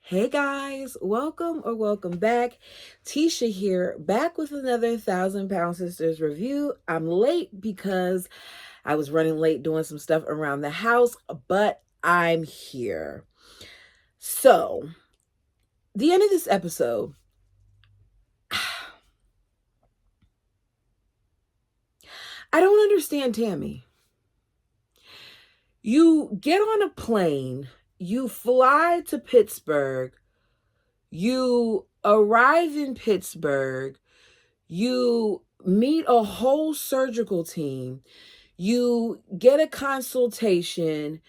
Hey guys, welcome back. Tisha here, back with another 1,000 Pound Sisters review. I'm late because I was running late doing some stuff around the house, but I'm here. So, the end of this episode, I don't understand Tammy. You get on a plane, you fly to Pittsburgh, you arrive in Pittsburgh, you meet a whole surgical team, you get a consultation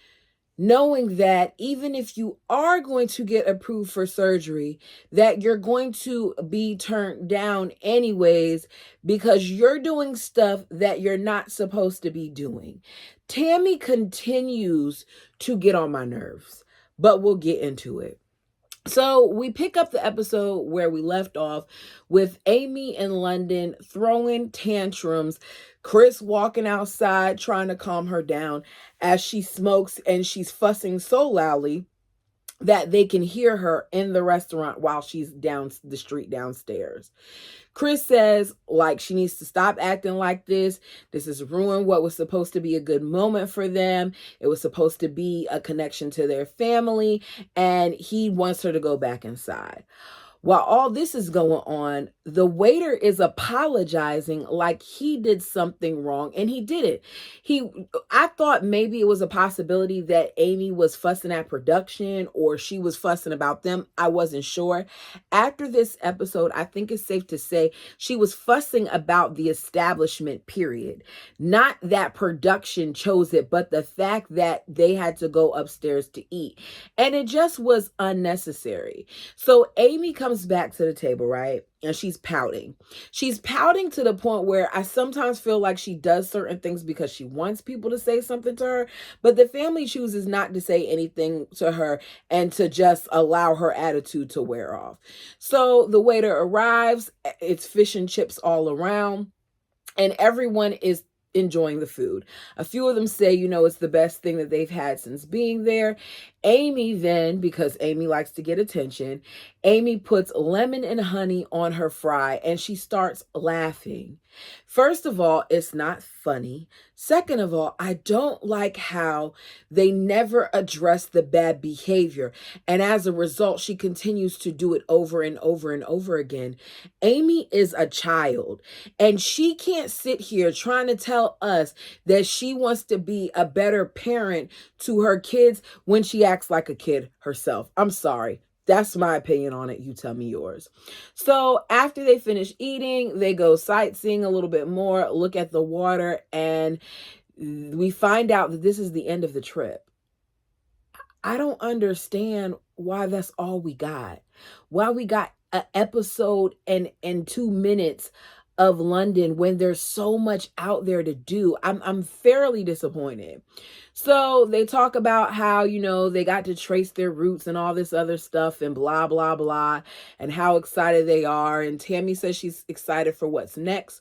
knowing that even if you are going to get approved for surgery, that you're going to be turned down anyways because you're doing stuff that you're not supposed to be doing. Tammy continues to get on my nerves, but we'll get into it. So we pick up the episode where we left off with Amy in London throwing tantrums, Chris walking outside trying to calm her down as she smokes and she's fussing so loudly that they can hear her in the restaurant while she's down the street downstairs. Chris says, like, she needs to stop acting like this. This has ruined what was supposed to be a good moment for them. It was supposed to be a connection to their family, and he wants her to go back inside. While all this is going on, the waiter is apologizing like he did something wrong, and he didn't. I thought maybe it was a possibility that Amy was fussing at production or she was fussing about them. I wasn't sure. After this episode, I think it's safe to say she was fussing about the establishment, period. Not that production chose it, but the fact that they had to go upstairs to eat. And it just was unnecessary. So Amy comes back to the table, right? And she's pouting. She's pouting to the point where I sometimes feel like she does certain things because she wants people to say something to her, but the family chooses not to say anything to her and to just allow her attitude to wear off. So the waiter arrives, it's fish and chips all around, and everyone is enjoying the food. A few of them say, it's the best thing that they've had since being there. Amy then, because Amy likes to get attention, Amy puts lemon and honey on her fry and she starts laughing. First of all, it's not funny. Second of all, I don't like how they never address the bad behavior. And as a result, she continues to do it over and over and over again. Amy is a child and she can't sit here trying to tell us that she wants to be a better parent to her kids when she acts like a kid herself. I'm sorry. That's my opinion on it. You tell me yours. So after they finish eating, they go sightseeing a little bit more, look at the water, and we find out that this is the end of the trip. I don't understand why that's all we got. Why we got an episode and 2 minutes of London when there's so much out there to do. I'm fairly disappointed. So they talk about how, they got to trace their roots and all this other stuff and blah, blah, blah, and how excited they are. And Tammy says she's excited for what's next.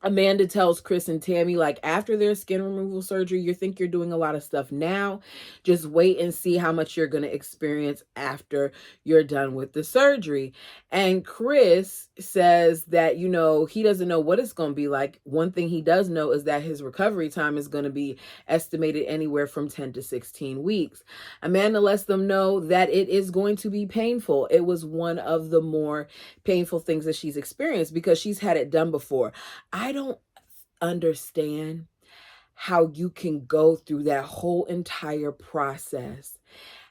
Amanda tells Chris and Tammy, like, after their skin removal surgery, you think you're doing a lot of stuff now. Just wait and see how much you're going to experience after you're done with the surgery. And Chris says that, he doesn't know what it's going to be like. One thing he does know is that his recovery time is going to be estimated anywhere from 10 to 16 weeks. Amanda lets them know that it is going to be painful. It was one of the more painful things that she's experienced because she's had it done before. I don't understand how you can go through that whole entire process,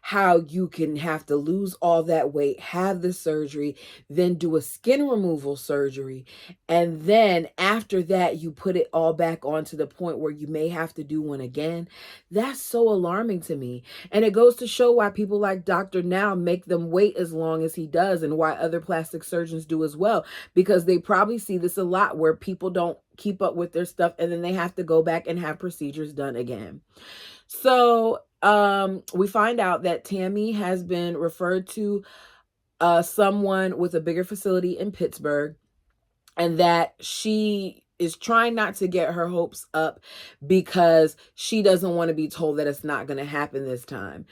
how you can have to lose all that weight, have the surgery, then do a skin removal surgery, and then after that you put it all back on to the point where you may have to do one again. That's so alarming to me. And it goes to show why people like Dr. Now make them wait as long as he does, and why other plastic surgeons do as well, because they probably see this a lot where people don't keep up with their stuff and then they have to go back and have procedures done again. So we find out that Tammy has been referred to someone with a bigger facility in Pittsburgh, and that she is trying not to get her hopes up because she doesn't want to be told that it's not going to happen this time.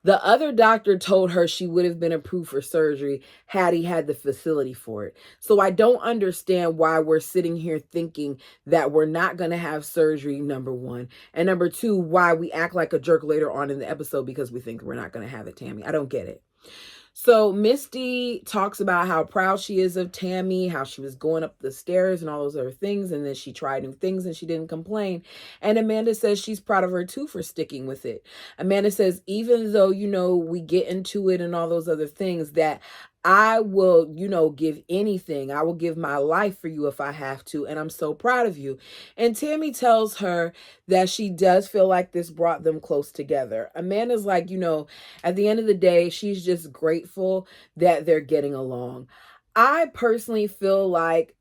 The other doctor told her she would have been approved for surgery had he had the facility for it. So I don't understand why we're sitting here thinking that we're not going to have surgery, number one. And number two, why we act like a jerk later on in the episode because we think we're not going to have it, Tammy. I don't get it. So Misty talks about how proud she is of Tammy, how she was going up the stairs and all those other things, and then she tried new things and she didn't complain. And Amanda says she's proud of her too for sticking with it. Amanda says, even though, we get into it and all those other things, that I will, give anything. I will give my life for you if I have to. And I'm so proud of you. And Tammy tells her that she does feel like this brought them close together. Amanda's like, at the end of the day, she's just grateful that they're getting along. I personally feel like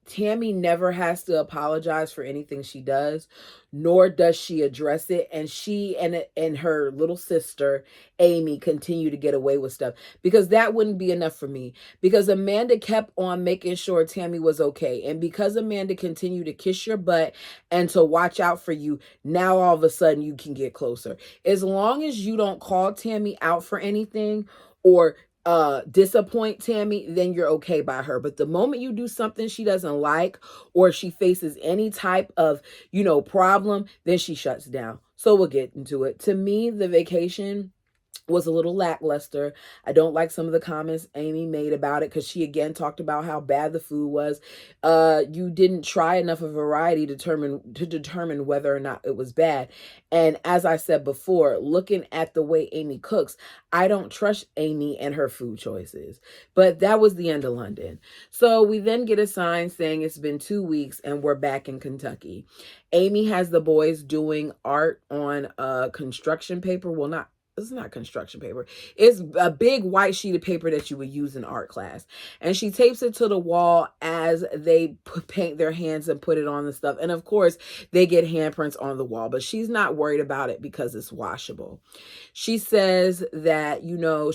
Tammy never has to apologize for anything she does, nor does she address it. And she and her little sister, Amy, continue to get away with stuff because that wouldn't be enough for me. Because Amanda kept on making sure Tammy was okay. And because Amanda continued to kiss your butt and to watch out for you, now all of a sudden you can get closer. As long as you don't call Tammy out for anything or disappoint Tammy, then you're okay by her. But the moment you do something she doesn't like or she faces any type of, problem, then she shuts down. So we'll get into it. To me, the vacation was a little lackluster. I don't like some of the comments Amy made about it because she again talked about how bad the food was. You didn't try enough of variety to determine whether or not it was bad. And as I said before, looking at the way Amy cooks, I don't trust Amy and her food choices. But that was the end of London. So we then get a sign saying it's been 2 weeks and we're back in Kentucky. Amy has the boys doing art on construction paper. Well, it's not construction paper. It's a big white sheet of paper that you would use in art class. And she tapes it to the wall as they paint their hands and put it on the stuff. And of course, they get handprints on the wall, but she's not worried about it because it's washable. She says that,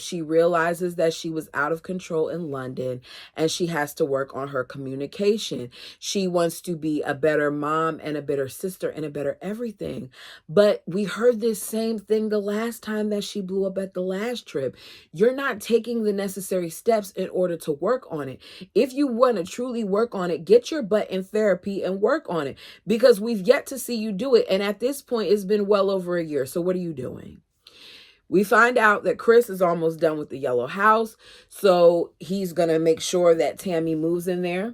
she realizes that she was out of control in London and she has to work on her communication. She wants to be a better mom and a better sister and a better everything. But we heard this same thing the last time that she blew up at the last trip. You're not taking the necessary steps in order to work on it. If you want to truly work on it, get your butt in therapy and work on it because we've yet to see you do it. And at this point, it's been well over a year. So what are you doing? We find out that Chris is almost done with the yellow house. So he's going to make sure that Tammy moves in there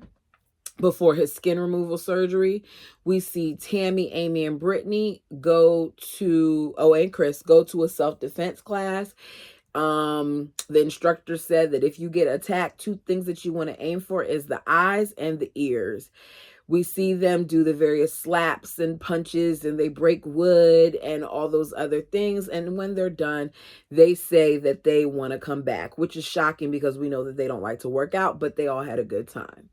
before his skin removal surgery. We see Tammy, Amy, and Brittany and Chris go to a self-defense class. The instructor said that if you get attacked, 2 things that you want to aim for is the eyes and the ears. We see them do the various slaps and punches and they break wood and all those other things. And when they're done, they say that they want to come back, which is shocking because we know that they don't like to work out, but they all had a good time.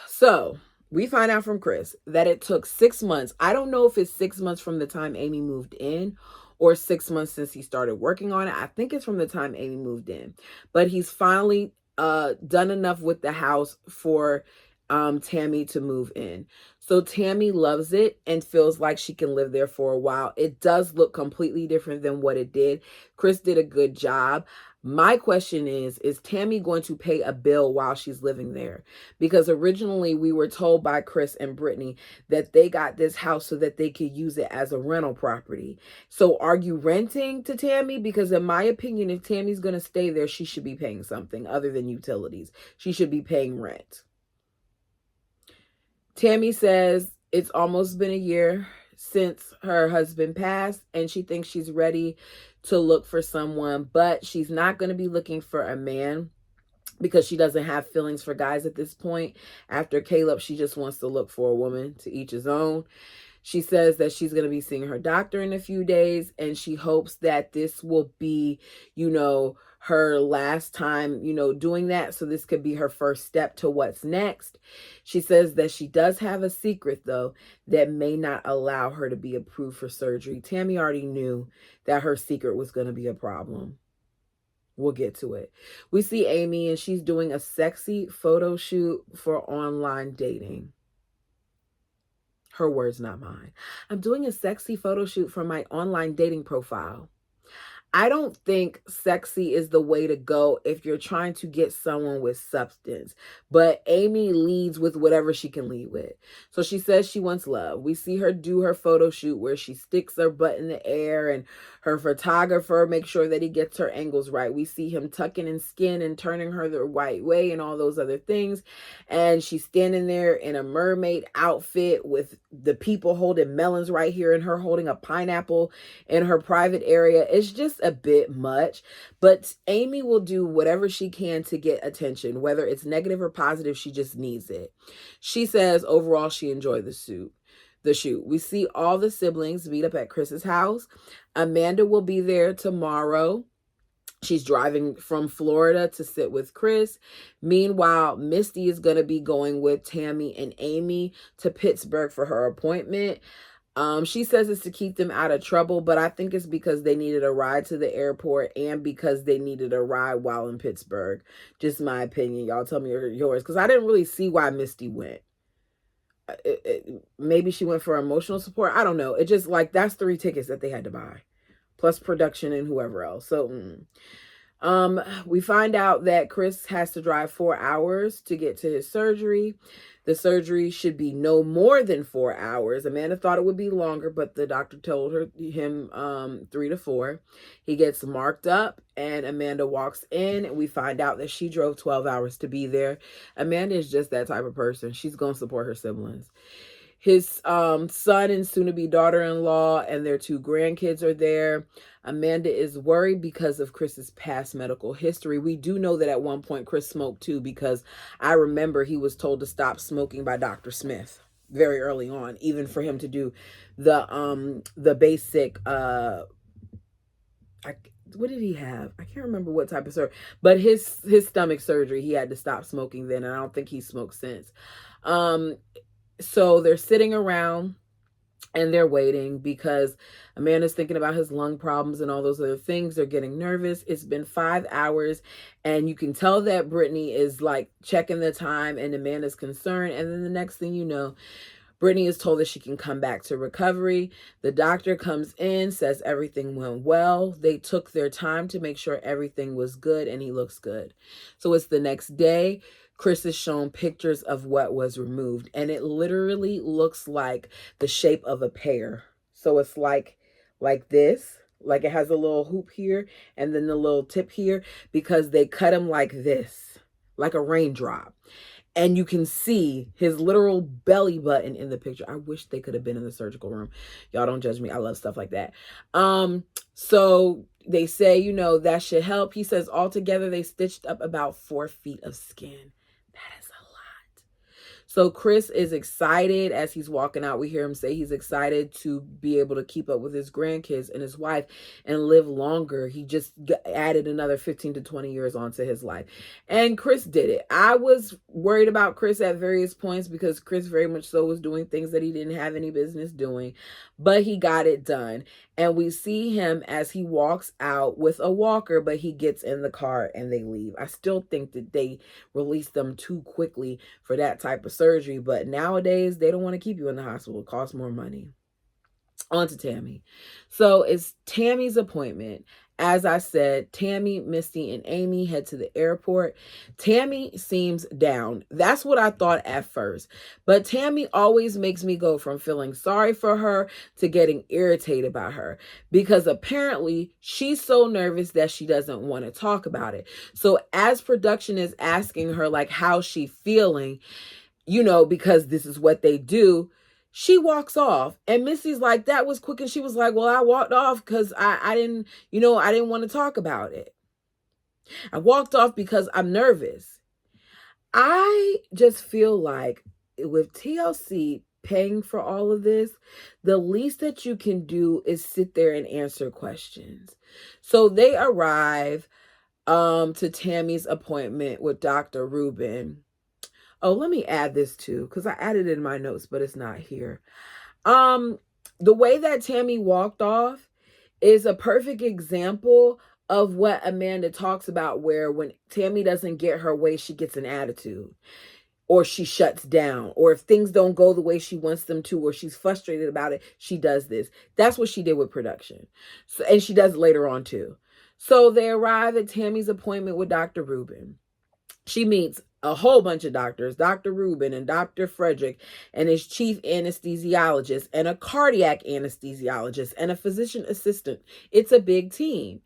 So we find out from Chris that it took 6 months. I don't know if it's 6 months from the time Amy moved in or 6 months since he started working on it. I think it's from the time Amy moved in. But he's finally done enough with the house for Tammy to move in. So Tammy loves it and feels like she can live there for a while. It does look completely different than what it did. Chris did a good job. My question is Tammy going to pay a bill while she's living there? Because originally we were told by Chris and Brittany that they got this house so that they could use it as a rental property. So are you renting to Tammy? Because in my opinion, if Tammy's going to stay there, she should be paying something other than utilities. She should be paying rent. Tammy says it's almost been a year since her husband passed and she thinks she's ready to look for someone, but she's not going to be looking for a man because she doesn't have feelings for guys at this point. After Caleb, she just wants to look for a woman, to each his own. She says that she's going to be seeing her doctor in a few days and she hopes that this will be, her last time, doing that. So this could be her first step to what's next. She says that she does have a secret, though, that may not allow her to be approved for surgery. Tammy already knew that her secret was going to be a problem. We'll get to it. We see Amy and she's doing a sexy photo shoot for online dating. Her words, not mine. I'm doing a sexy photo shoot for my online dating profile. I don't think sexy is the way to go if you're trying to get someone with substance. But Amy leads with whatever she can lead with. So she says she wants love. We see her do her photo shoot where she sticks her butt in the air, and her photographer makes sure that he gets her angles right. We see him tucking in skin and turning her the right way and all those other things. And she's standing there in a mermaid outfit with the people holding melons right here and her holding a pineapple in her private area. It's just a bit much, but Amy will do whatever she can to get attention, whether it's negative or positive. She just needs it. She says overall she enjoyed the shoot. We see all the siblings meet up at Chris's house. Amanda will be there tomorrow. She's driving from Florida to sit with Chris. Meanwhile, Misty is going to be going with Tammy and Amy to Pittsburgh for her appointment. She says it's to keep them out of trouble, but I think it's because they needed a ride to the airport and because they needed a ride while in Pittsburgh. Just my opinion. Y'all tell me yours, because I didn't really see why Misty went. Maybe she went for emotional support. I don't know. It just like that's 3 tickets that they had to buy, plus production and whoever else. So we find out that Chris has to drive 4 hours to get to his surgery. The surgery should be no more than 4 hours. Amanda thought it would be longer, but the doctor told him 3 to 4. He gets marked up and Amanda walks in, and we find out that she drove 12 hours to be there. Amanda is just that type of person. She's going to support her siblings. His son and soon-to-be daughter-in-law and their 2 grandkids are there. Amanda is worried because of Chris's past medical history. We do know that at one point Chris smoked too, because I remember he was told to stop smoking by Dr. Smith very early on, even for him to do the basic what did he have? I can't remember what type of surgery, but his stomach surgery, he had to stop smoking then, and I don't think he smoked since. So they're sitting around and they're waiting because Amanda's thinking about his lung problems and all those other things. They're getting nervous. It's been 5 hours, and you can tell that Brittany is like checking the time, and Amanda's concerned. And then the next thing you know, Brittany is told that she can come back to recovery. The doctor comes in, says everything went well. They took their time to make sure everything was good, and he looks good. So it's the next day. Chris is shown pictures of what was removed, and it literally looks like the shape of a pear. So it's like this, like it has a little hoop here and then the little tip here, because they cut him like this, like a raindrop. And you can see his literal belly button in the picture. I wish they could have been in the surgical room. Y'all don't judge me. I love stuff like that. So they say, that should help. He says altogether they stitched up about 4 feet of skin. That is a lot. So Chris is excited as he's walking out. We hear him say he's excited to be able to keep up with his grandkids and his wife and live longer. He just added another 15 to 20 years onto his life. And Chris did it. I was worried about Chris at various points because Chris very much so was doing things that he didn't have any business doing, but he got it done. And we see him as he walks out with a walker, but he gets in the car and they leave. I still think that they released them too quickly for that type of surgery, but nowadays they don't want to keep you in the hospital. It costs more money. On to Tammy. So it's Tammy's appointment. As I said, Tammy, Misty, and Amy head to the airport. Tammy seems down. That's what I thought at first. But Tammy always makes me go from feeling sorry for her to getting irritated by her, because apparently she's so nervous that she doesn't want to talk about it. So as production is asking her, like, how's she feeling, because this is what they do, she walks off, and Missy's like, that was quick. And she was like, well, I walked off because I didn't want to talk about it. I walked off because I'm nervous. I just feel like with TLC paying for all of this, the least that you can do is sit there and answer questions. So they arrive to Tammy's appointment with Dr. Rubin. Oh, let me add this too, because I added it in my notes, but it's not here. The way that Tammy walked off is a perfect example of what Amanda talks about, where when Tammy doesn't get her way, she gets an attitude. or she shuts down, or if things don't go the way she wants them to, or she's frustrated about it, she does this. That's what she did with production. So, and she does later on too. So they arrive at Tammy's appointment with Dr. Rubin. She meets a whole bunch of doctors, Dr. Rubin and Dr. Frederick and his chief anesthesiologist and a cardiac anesthesiologist and a physician assistant. It's a big team.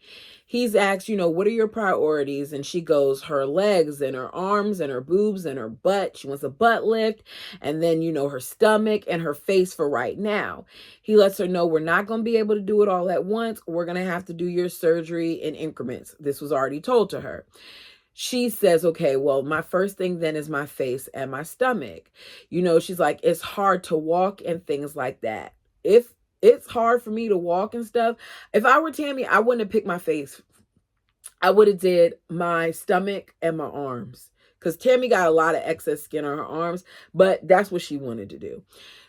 He's asked, what are your priorities? And she goes, her legs and her arms and her boobs and her butt. She wants a butt lift. And then, her stomach and her face for right now. He lets her know we're not going to be able to do it all at once. We're going to have to do your surgery in increments. This was already told to her. She says, okay, well, my first thing then is my face and my stomach. She's like, it's hard to walk and things like that. If it's hard for me to walk and stuff, if I were Tammy, I wouldn't have picked my face. I would have did my stomach and my arms, because Tammy got a lot of excess skin on her arms, but that's what she wanted to do.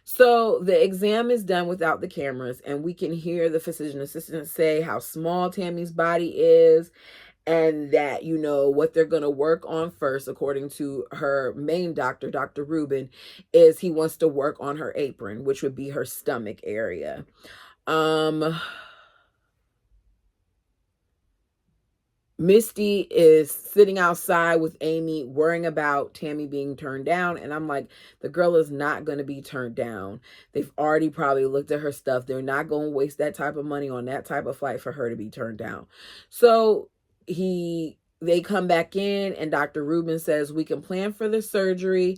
So the exam is done without the cameras, and we can hear the physician assistant say how small Tammy's body is, and that, what they're going to work on first, according to her main doctor, Dr. Rubin, is he wants to work on her apron, which would be her stomach area. Misty is sitting outside with Amy, worrying about Tammy being turned down. And I'm like, the girl is not going to be turned down. They've already probably looked at her stuff. They're not going to waste that type of money on that type of flight for her to be turned down. So they come back in, and Dr. Rubin says, we can plan for the surgery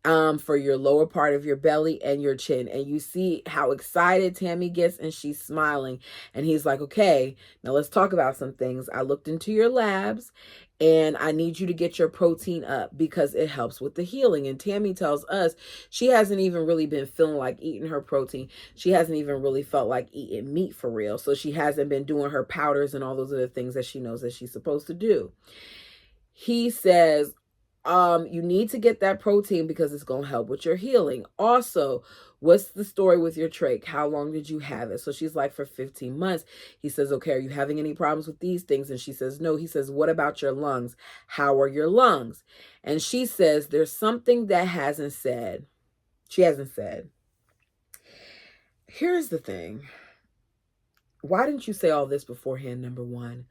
for your lower part of your belly and your chin. And you see how excited Tammy gets, and she's smiling. And he's like, okay, now let's talk about some things. I looked into your labs, and I need you to get your protein up because it helps with the healing. And Tammy tells us she hasn't even really been feeling like eating her protein. She hasn't even really felt like eating meat for real. So she hasn't been doing her powders and all those other things that she knows that she's supposed to do. He says, you need to get that protein because it's going to help with your healing. Also, what's the story with your trach? How long did you have it? So she's like, for 15 months. He says, okay, are you having any problems with these things? And she says, no. He says, what about your lungs? How are your lungs? And she says, there's something that she hasn't said. Here's the thing. Why didn't you say all this beforehand, number one?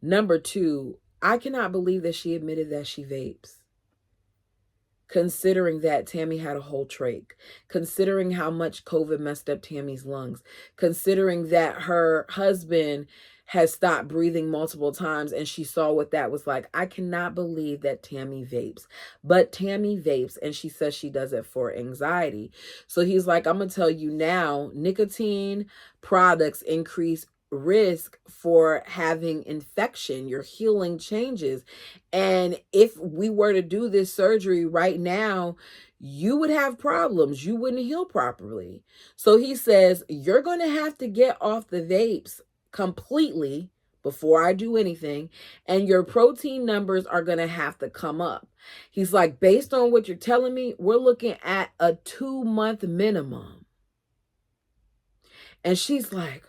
Number two, I cannot believe that she admitted that she vapes. Considering that Tammy had a whole trach, considering how much COVID messed up Tammy's lungs, considering that her husband has stopped breathing multiple times and she saw what that was like. I cannot believe that Tammy vapes. But Tammy vapes, and she says she does it for anxiety. So he's like, I'm going to tell you now, nicotine products increase risk for having infection. Your healing changes. And if we were to do this surgery right now, you would have problems. You wouldn't heal properly. So he says, you're going to have to get off the vapes completely before I do anything. And your protein numbers are going to have to come up. He's like, based on what you're telling me, we're looking at a 2-month minimum. And she's like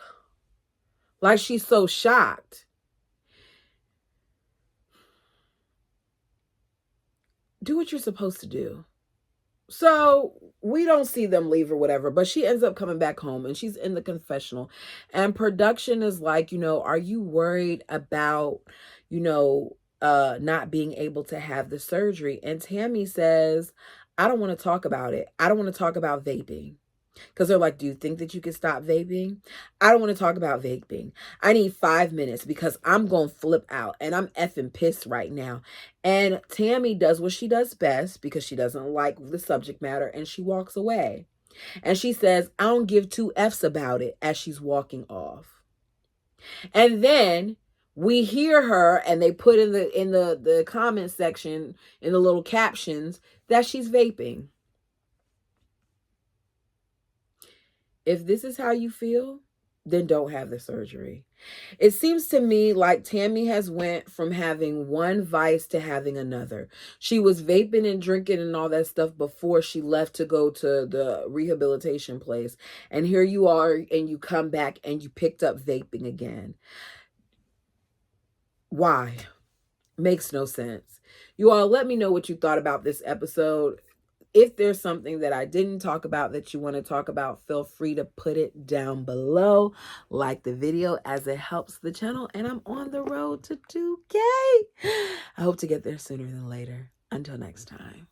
she's so shocked. Do what you're supposed to do. So we don't see them leave or whatever, but she ends up coming back home, and she's in the confessional, and production is like, are you worried about, not being able to have the surgery? And Tammy says, I don't want to talk about it. I don't want to talk about vaping. Because they're like, do you think that you can stop vaping? I don't want to talk about vaping. I need 5 minutes because I'm going to flip out and I'm effing pissed right now. And Tammy does what she does best because she doesn't like the subject matter, and she walks away. And she says, I don't give 2 F's about it, as she's walking off. And then we hear her, and they put in the comment section, in the little captions, that she's vaping. If this is how you feel, then don't have the surgery. It seems to me like Tammy has went from having one vice to having another. She was vaping and drinking and all that stuff before she left to go to the rehabilitation place. And here you are, and you come back and you picked up vaping again. Why? Makes no sense. You all, let me know what you thought about this episode. If there's something that I didn't talk about that you want to talk about, feel free to put it down below. Like the video as it helps the channel, and I'm on the road to 2K. I hope to get there sooner than later. Until next time.